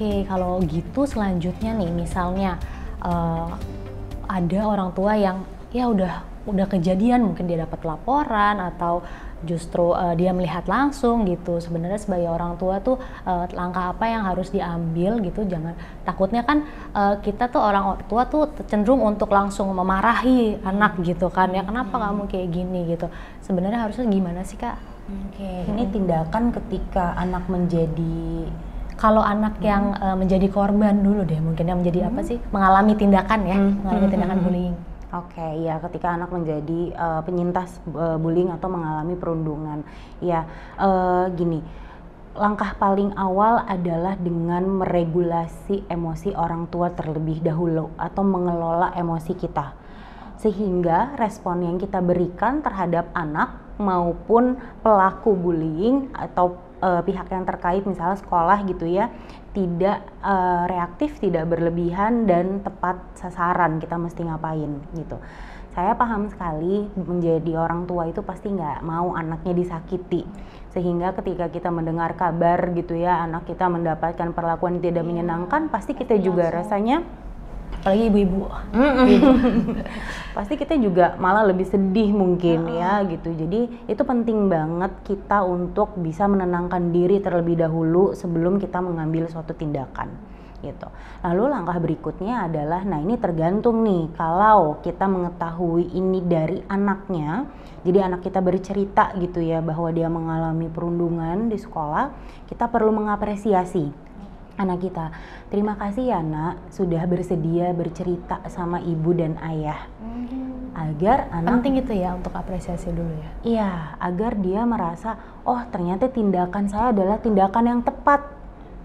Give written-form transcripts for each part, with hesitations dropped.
Oke, kalau gitu selanjutnya nih, misalnya eh, ada orang tua yang ya udah kejadian, mungkin dia dapat laporan atau justru dia melihat langsung gitu. Sebenarnya sebagai orang tua tuh langkah apa yang harus diambil gitu? Jangan, takutnya kan kita tuh orang tua tuh cenderung untuk langsung memarahi anak gitu kan ya, kenapa kamu kayak gini gitu. Sebenarnya harusnya gimana sih, Kak? Oke, ini tindakan ketika anak menjadi Kalau anak yang menjadi korban dulu deh, mungkin yang menjadi apa sih, mengalami tindakan ya, mengalami tindakan bullying. Oke, ya ketika anak menjadi penyintas bullying atau mengalami perundungan. Ya, gini, langkah paling awal adalah dengan meregulasi emosi orang tua terlebih dahulu atau mengelola emosi kita. Sehingga respon yang kita berikan terhadap anak maupun pelaku bullying atau pihak yang terkait, misalnya sekolah gitu ya, tidak reaktif, tidak berlebihan, dan tepat sasaran kita mesti ngapain gitu. Saya paham sekali menjadi orang tua itu pasti nggak mau anaknya disakiti, sehingga ketika kita mendengar kabar gitu ya anak kita mendapatkan perlakuan yang tidak menyenangkan, pasti kita juga rasanya, Apalagi ibu-ibu. pasti kita juga malah lebih sedih mungkin ya gitu. Jadi itu penting banget kita untuk bisa menenangkan diri terlebih dahulu sebelum kita mengambil suatu tindakan gitu. Lalu langkah berikutnya adalah, nah ini tergantung nih, kalau kita mengetahui ini dari anaknya, jadi anak kita bercerita gitu ya bahwa dia mengalami perundungan di sekolah, kita perlu mengapresiasi anak kita. Terima kasih ya nak, sudah bersedia bercerita sama ibu dan ayah. Agar anak, Penting itu ya untuk apresiasi dulu ya. iya, agar dia merasa, oh ternyata tindakan saya adalah tindakan yang tepat.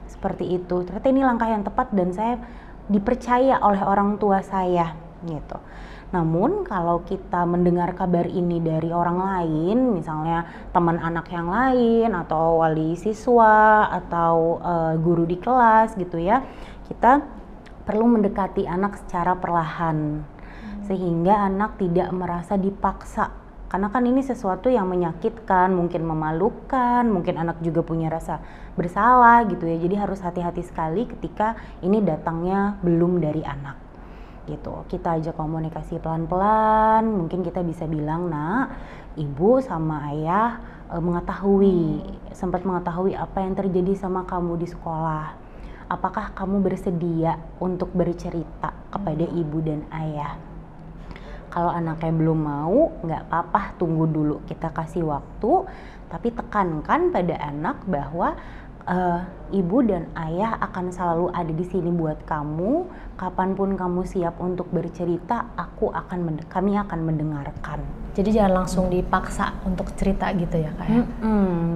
Seperti itu, ternyata ini langkah yang tepat dan saya dipercaya oleh orang tua saya gitu. Namun kalau kita mendengar kabar ini dari orang lain, misalnya teman anak yang lain atau wali siswa atau guru di kelas gitu ya, kita perlu mendekati anak secara perlahan sehingga anak tidak merasa dipaksa. Karena kan ini sesuatu yang menyakitkan, mungkin memalukan, mungkin anak juga punya rasa bersalah gitu ya. Jadi harus hati-hati sekali ketika ini datangnya belum dari anak gitu. Kita ajak komunikasi pelan-pelan, mungkin kita bisa bilang, nak, ibu sama ayah sempat mengetahui apa yang terjadi sama kamu di sekolah. Apakah kamu bersedia untuk bercerita kepada ibu dan ayah? Kalau anaknya belum mau, nggak apa-apa, tunggu dulu, kita kasih waktu, tapi tekankan pada anak bahwa ibu dan ayah akan selalu ada di sini buat kamu. Kapanpun kamu siap untuk bercerita, kami akan mendengarkan. Jadi jangan langsung dipaksa untuk cerita gitu ya, Kak ya?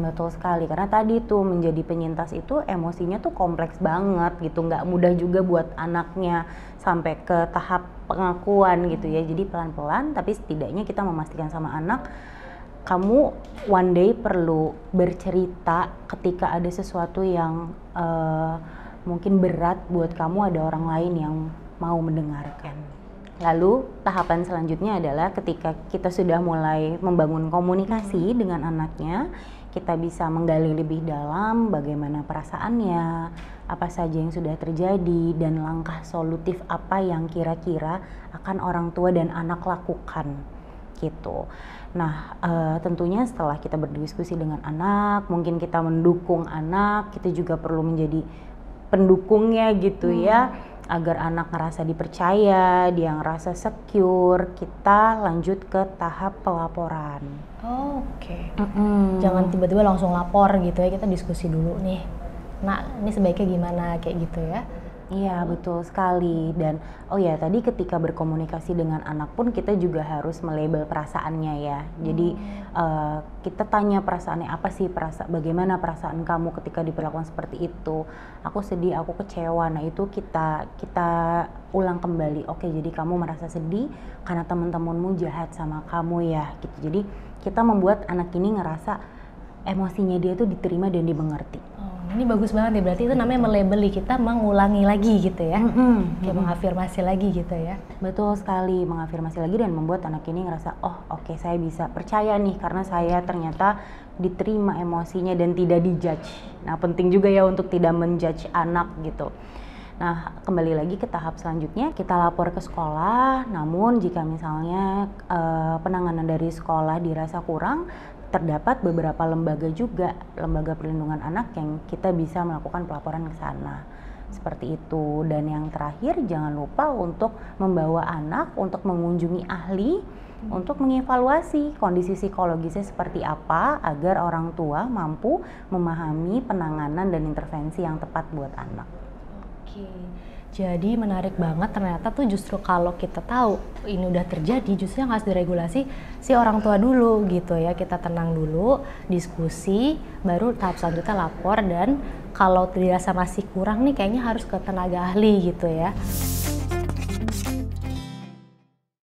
Betul sekali, karena tadi tuh menjadi penyintas itu emosinya tuh kompleks banget gitu, nggak mudah juga buat anaknya sampai ke tahap pengakuan gitu ya. Jadi pelan-pelan, tapi setidaknya kita memastikan sama anak, kamu one day perlu bercerita ketika ada sesuatu yang mungkin berat buat kamu, ada orang lain yang mau mendengarkan. Lalu tahapan selanjutnya adalah ketika kita sudah mulai membangun komunikasi dengan anaknya, kita bisa menggali lebih dalam bagaimana perasaannya, apa saja yang sudah terjadi, dan langkah solutif apa yang kira-kira akan orang tua dan anak lakukan gitu. Nah, tentunya setelah kita berdiskusi dengan anak, mungkin kita mendukung anak, kita juga perlu menjadi pendukungnya gitu ya, agar anak ngerasa dipercaya, dia ngerasa secure. Kita lanjut ke tahap pelaporan. Oke. Jangan tiba-tiba langsung lapor gitu ya, kita diskusi dulu nih. Nah, ini sebaiknya gimana kayak gitu ya. Iya, betul sekali. Dan oh ya, tadi ketika berkomunikasi dengan anak pun kita juga harus melabel perasaannya ya. Jadi kita tanya perasaannya apa sih, bagaimana perasaan kamu ketika diperlakukan seperti itu. Aku sedih, aku kecewa. Nah, itu kita ulang kembali. Oke, jadi kamu merasa sedih karena teman-temanmu jahat sama kamu ya gitu. Jadi kita membuat anak ini ngerasa emosinya dia tuh diterima dan dimengerti. Ini bagus banget ya, berarti itu namanya melabeli, kita mengulangi lagi gitu ya. Kayak mengafirmasi lagi gitu ya. Betul sekali, mengafirmasi lagi dan membuat anak ini ngerasa, oh oke, saya bisa percaya nih karena saya ternyata diterima emosinya dan tidak dijudge. Nah penting juga ya untuk tidak menjudge anak gitu. Nah kembali lagi ke tahap selanjutnya, kita lapor ke sekolah, namun jika misalnya penanganan dari sekolah dirasa kurang, terdapat beberapa lembaga juga, lembaga perlindungan anak yang kita bisa melakukan pelaporan ke sana. Seperti itu. Dan yang terakhir, jangan lupa untuk membawa anak untuk mengunjungi ahli untuk mengevaluasi kondisi psikologisnya seperti apa agar orang tua mampu memahami penanganan dan intervensi yang tepat buat anak. Oke. Jadi menarik banget, ternyata tuh justru kalau kita tahu ini udah terjadi, justru yang harus diregulasi si orang tua dulu gitu ya. Kita tenang dulu, diskusi, baru tahap selanjutnya lapor, dan kalau dirasa masih kurang nih kayaknya harus ke tenaga ahli gitu ya.